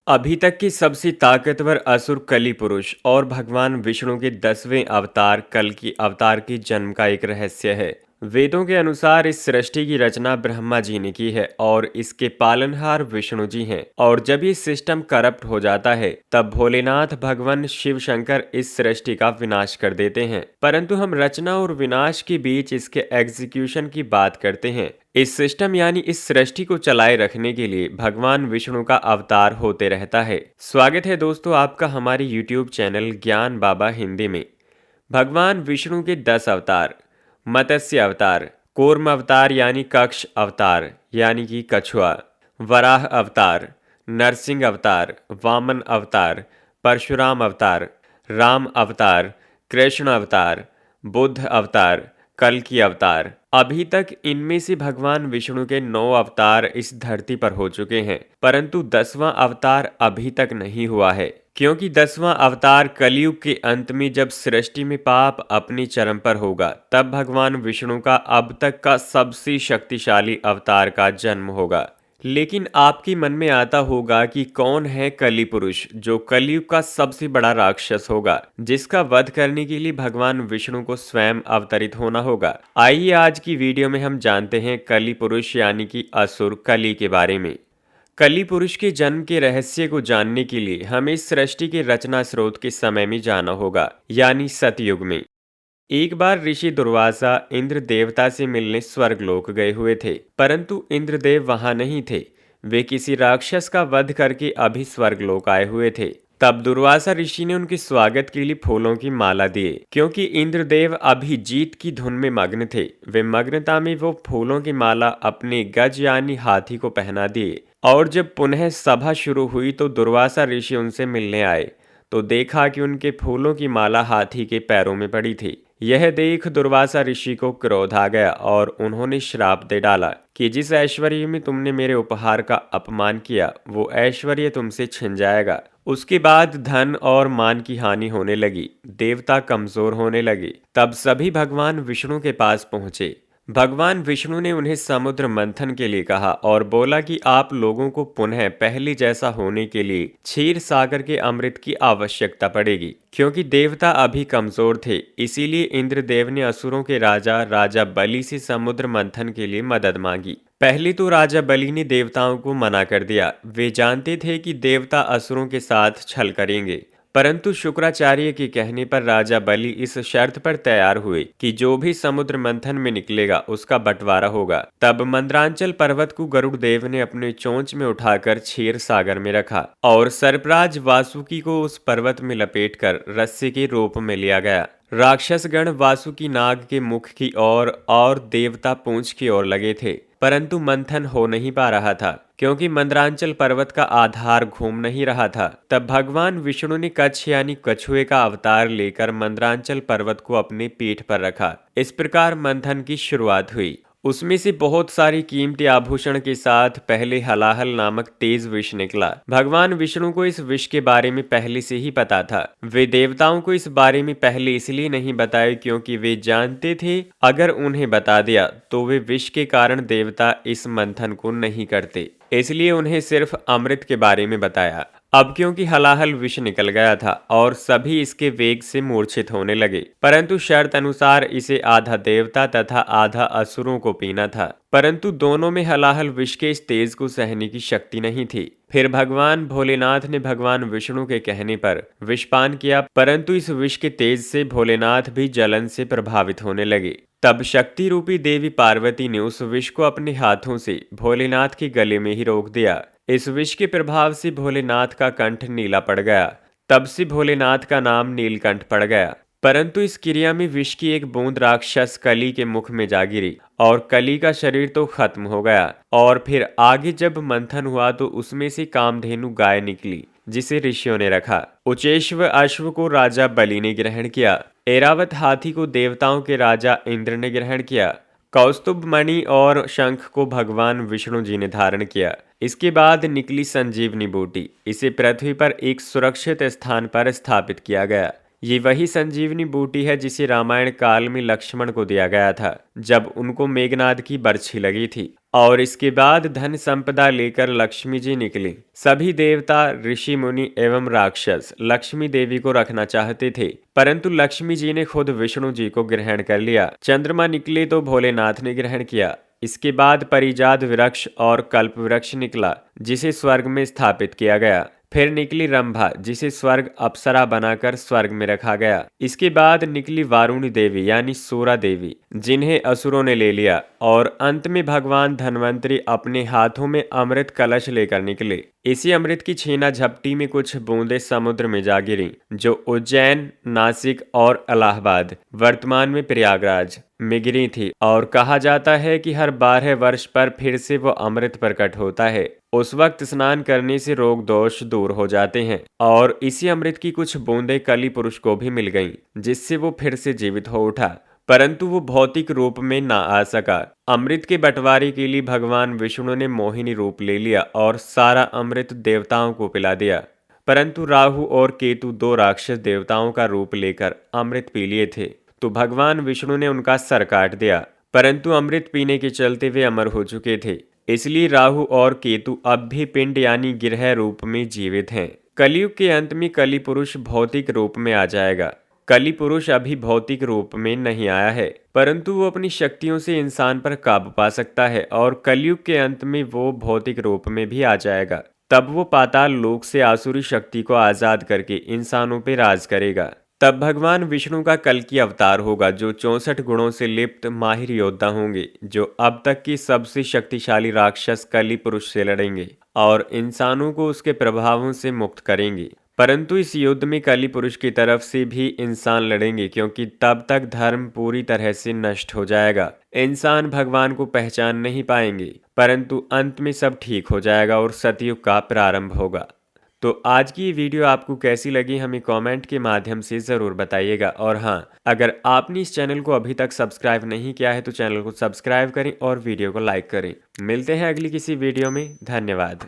अभी तक की सबसे ताकतवर असुर कली पुरुष और भगवान विष्णु के 10वें अवतार कल्कि अवतार के जन्म का एक रहस्य है। वेदों के अनुसार इस सृष्टि की रचना ब्रह्मा जी ने की है और इसके पालनहार विष्णु जी हैं। और जब ये सिस्टम करप्ट हो जाता है तब भोलेनाथ भगवान शिव शंकर इस सृष्टि का विनाश कर देते हैं। परंतु हम रचना और विनाश के बीच इसके एग्जीक्यूशन की बात करते हैं। इस सिस्टम यानी इस सृष्टि को चलाए रखने के लिए भगवान विष्णु का अवतार होते रहता है। स्वागत है दोस्तों आपका हमारे YouTube चैनल ज्ञान बाबा हिंदी में। भगवान विष्णु के 10 अवतार। मत्स्य अवतार, कूर्म अवतार यानी कक्ष अवतार यानी कि कछुआ, वराह अवतार, नरसिंह अवतार, वामन अवतार, परशुराम अवतार, राम अवतार, कृष्ण अवतार, बुद्ध अवतार, कल्कि अवतार। अभी तक इनमें से भगवान विष्णु के 9 अवतार इस धरती पर हो चुके हैं, परंतु 10वां अवतार अभी तक नहीं हुआ है, क्योंकि 10वां अवतार कलयुग के अंत में जब सृष्टि में पाप अपनी चरम पर होगा तब भगवान विष्णु का अब तक का सबसे शक्तिशाली अवतार का जन्म होगा। लेकिन आपके मन में आता होगा कि कौन है कली पुरुष जो कलयुग का सबसे बड़ा राक्षस होगा, जिसका वध करने के लिए भगवान विष्णु को स्वयं अवतरित होना होगा। आइए आज की वीडियो में हम जानते हैं कली पुरुष यानी कि असुर कली के बारे में। कली पुरुष के जन्म के रहस्य को जानने के लिए हमें इस सृष्टि के रचना स्रोत के समय में जाना होगा, यानी सतयुग में। एक बार ऋषि दुर्वासा इंद्र देवता से मिलने स्वर्गलोक गए हुए थे, परंतु इंद्रदेव वहां नहीं थे। वे किसी राक्षस का वध करके अभी स्वर्गलोक आए हुए थे। तब दुर्वासा ऋषि ने उनके स्वागत के लिए फूलों की माला दिए, क्योंकि इंद्रदेव अभी जीत की धुन में मग्न थे। वे मग्नता में वो फूलों की माला अपने गज यानी हाथी को पहना दिए। और जब पुनः सभा शुरू हुई तो दुर्वासा ऋषि उनसे मिलने आए तो देखा कि उनके फूलों की माला हाथी के पैरों में पड़ी थी। यह देख दुर्वासा ऋषि को क्रोध आ गया और उन्होंने श्राप दे डाला कि जिस ऐश्वर्य में तुमने मेरे उपहार का अपमान किया वो ऐश्वर्य तुमसे छिन जाएगा। उसके बाद धन और मान की हानि होने लगी, देवता कमजोर होने लगे। तब सभी भगवान विष्णु के पास पहुंचे। भगवान विष्णु ने उन्हें समुद्र मंथन के लिए कहा और बोला कि आप लोगों को पुनः पहले जैसा होने के लिए क्षीर सागर के अमृत की आवश्यकता पड़ेगी, क्योंकि देवता अभी कमजोर थे। इसीलिए इंद्रदेव ने असुरों के राजा राजा बलि से समुद्र मंथन के लिए मदद मांगी। पहले तो राजा बलि ने देवताओं को मना कर दिया। वे जानते थे कि देवता असुरों के साथ छल करेंगे, परंतु शुक्राचार्य के कहने पर राजा बलि इस शर्त पर तैयार हुए कि जो भी समुद्र मंथन में निकलेगा उसका बंटवारा होगा। तब मंद्रांचल पर्वत को गरुड़ देव ने अपने चोंच में उठाकर क्षीर सागर में रखा और सर्पराज वासुकी को उस पर्वत में लपेटकर रस्सी के रूप में लिया गया। राक्षस गण वासुकी नाग के मुख की ओर और देवता पूंछ की ओर लगे थे, परंतु मंथन हो नहीं पा रहा था, क्योंकि मंद्रांचल पर्वत का आधार घूम नहीं रहा था। तब भगवान विष्णु ने कच्छ यानी कछुए का अवतार लेकर मंद्रांचल पर्वत को अपनी पीठ पर रखा। इस प्रकार मंथन की शुरुआत हुई। उसमें से बहुत सारी कीमती आभूषण के साथ पहले हलाहल नामक तेज विष निकला। भगवान विष्णु को इस विष के बारे में पहले से ही पता था। वे देवताओं को इस बारे में पहले इसलिए नहीं बताए क्योंकि वे जानते थे अगर उन्हें बता दिया तो वे विष के कारण देवता इस मंथन को नहीं करते, इसलिए उन्हें सिर्फ अमृत के बारे में बताया। अब क्योंकि हलाहल विष निकल गया था और सभी इसके वेग से मूर्छित होने लगे, परंतु शर्त अनुसार इसे आधा देवता तथा आधा असुरों को पीना था। परंतु दोनों में हलाहल विष के इस तेज को सहने की शक्ति नहीं थी। फिर भगवान भोलेनाथ ने भगवान विष्णु के कहने पर विषपान किया, परंतु इस विष के तेज से भोलेनाथ भी जलन से प्रभावित होने लगे। तब शक्ति रूपी देवी पार्वती ने उस विष को अपने हाथों से भोलेनाथ के गले में ही रोक दिया। इस विष के प्रभाव से भोलेनाथ का कंठ नीला पड़ गया। तब से भोलेनाथ का नाम नीलकंठ पड़ गया। परंतु इस क्रिया में विष की एक बूंद राक्षस कली के मुख में जा गिरी और कली का शरीर तो खत्म हो गया। और फिर आगे जब मंथन हुआ तो उसमें से कामधेनु गाय निकली, जिसे ऋषियों ने रखा। उचेश्व अश्व को राजा बलि ने ग्रहण किया। ऐरावत हाथी को देवताओं के राजा इंद्र ने ग्रहण किया। कौस्तुभ मणि और शंख को भगवान विष्णु जी ने धारण किया। इसके बाद निकली संजीवनी बूटी। इसे पृथ्वी पर एक सुरक्षित स्थान पर स्थापित किया गया। ये वही संजीवनी बूटी है जिसे रामायण काल में लक्ष्मण को दिया गया था जब उनको मेघनाद की बरछी लगी थी। और इसके बाद धन संपदा लेकर लक्ष्मी जी निकली। सभी देवता, ऋषि मुनि एवं राक्षस लक्ष्मी देवी को रखना चाहते थे, परंतु लक्ष्मी जी ने खुद विष्णु जी को ग्रहण कर लिया। चंद्रमा निकले तो भोलेनाथ ने ग्रहण किया। इसके बाद परिजात वृक्ष और कल्प वृक्ष निकला जिसे स्वर्ग में स्थापित किया गया। फिर निकली रंभा जिसे स्वर्ग अप्सरा बनाकर स्वर्ग में रखा गया। इसके बाद निकली वारुणी देवी यानी सूरा देवी जिन्हें असुरों ने ले लिया। और अंत में भगवान धन्वंतरी अपने हाथों में अमृत कलश लेकर निकले। इसी अमृत की छीना झपटी में कुछ बूंदें समुद्र में जा गिरी जो उज्जैन, नासिक और इलाहाबाद, वर्तमान में प्रयागराज में गिरी थी। और कहा जाता है कि हर 12 वर्ष पर फिर से वो अमृत प्रकट होता है। उस वक्त स्नान करने से रोग दोष दूर हो जाते हैं। और इसी अमृत की कुछ बूंदें कली पुरुष को भी मिल गईं, जिससे वो फिर से जीवित हो उठा, परंतु वो भौतिक रूप में ना आ सका। अमृत के बंटवारे के लिए भगवान विष्णु ने मोहिनी रूप ले लिया और सारा अमृत देवताओं को पिला दिया। परंतु राहु और केतु 2 राक्षस देवताओं का रूप लेकर अमृत पी लिए थे, तो भगवान विष्णु ने उनका सर काट दिया। परंतु अमृत पीने के चलते वे अमर हो चुके थे, इसलिए राहु और केतु अब भी पिंड यानी गिरह रूप में जीवित हैं। कलयुग के अंत में कली पुरुष भौतिक रूप में आ जाएगा। कली पुरुष अभी भौतिक रूप में नहीं आया है, परंतु वो अपनी शक्तियों से इंसान पर काबू पा सकता है और कलयुग के अंत में वो भौतिक रूप में भी आ जाएगा। तब वो पाताल लोक से आसुरी शक्ति को आजाद करके इंसानों पे राज करेगा। तब भगवान विष्णु का कल्कि अवतार होगा जो 64 गुणों से लिप्त माहिर योद्धा होंगे, जो अब तक की सबसे शक्तिशाली राक्षस कली पुरुष से लड़ेंगे और इंसानों को उसके प्रभावों से मुक्त करेंगे। परंतु इस युद्ध में कली पुरुष की तरफ से भी इंसान लड़ेंगे, क्योंकि तब तक धर्म पूरी तरह से नष्ट हो जाएगा। इंसान भगवान को पहचान नहीं पाएंगे, परंतु अंत में सब ठीक हो जाएगा और सतयुग का प्रारंभ होगा। तो आज की ये वीडियो आपको कैसी लगी हमें कमेंट के माध्यम से ज़रूर बताइएगा। और हाँ, अगर आपने इस चैनल को अभी तक सब्सक्राइब नहीं किया है तो चैनल को सब्सक्राइब करें और वीडियो को लाइक करें। मिलते हैं अगली किसी वीडियो में। धन्यवाद।